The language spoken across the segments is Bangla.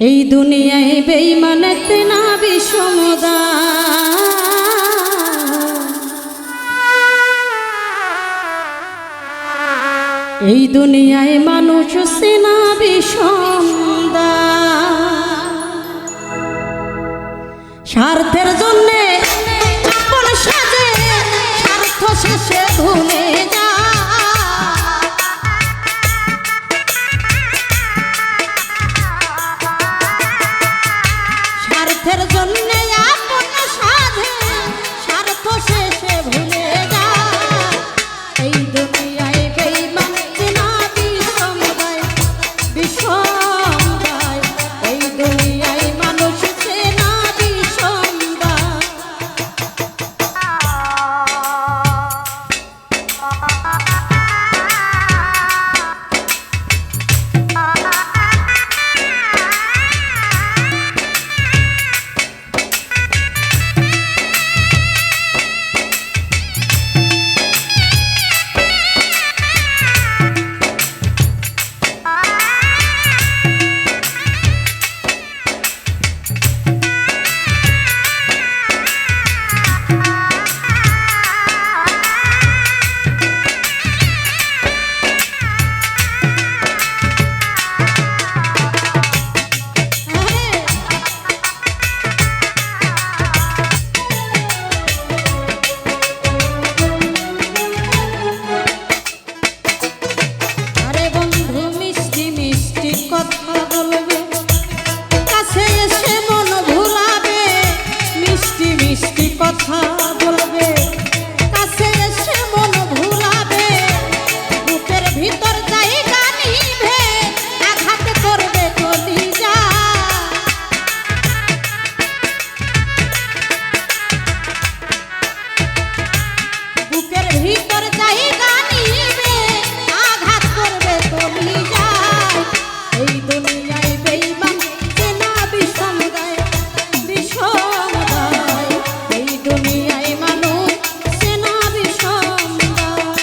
এই দুনিয়ায় বেঈমানেতে না বিষমদায়, এই দুনিয়ায় মানুষ সেনা বিষমদায়। স্বার্থের জন্যে আপন সাজে স্বার্থ শেষে ভুলে যায়। স্বার্থের জন্যে আপন সাজে স্বার্থ শেষে ভুলে যায়। এই দুনিয়ায় বেঈমান চেনা বিষমদায়, বিষমদায়। এই দুনিয়ায় মানুষ চেনা বিষমদায়। কথা বলবে কাছে এসে মন ভুলাবে, বুকের ভিতর জায়গা নিবে আঘাত করবে কলিজা। বুকের ভিতর জায়গা নিবে আঘাত করবে কলিজা। এই দুনিয়ায় বেঈমান চেনা বিষমদায়, বিষমদায়। এই দুনিয়ায় মানুষ চেনা বিষমদায়।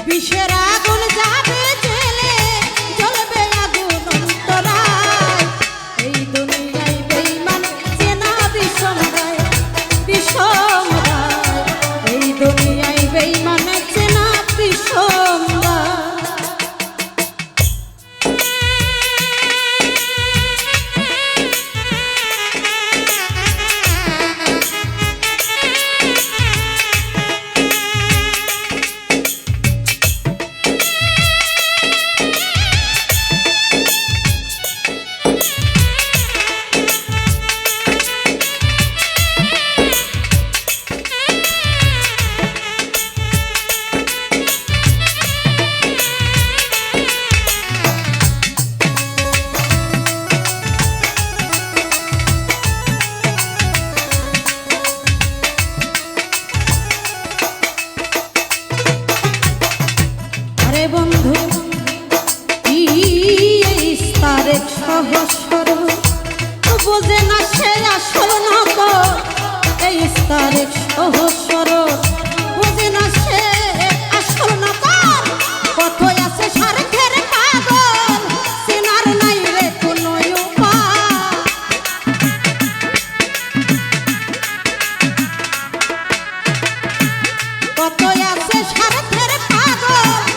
বিষের আগুন যাবে জেলে জ্বলবে আগুন অন্তরায়। এই দুনিয়ায় বেঈমান চেনা বিষমদায়, বিষমদায়। এই দুনিয়ায় বেঈমান চেনা বিষমদায়। বন্ধু ইস্তারেক সহস্র বোঝে না সে আসল নক। এই ইস্তারেক সহস্র বোঝে না সে আসল নক। কত আছে স্বার্থের পাগল যত আছে স্বার্থের পাগল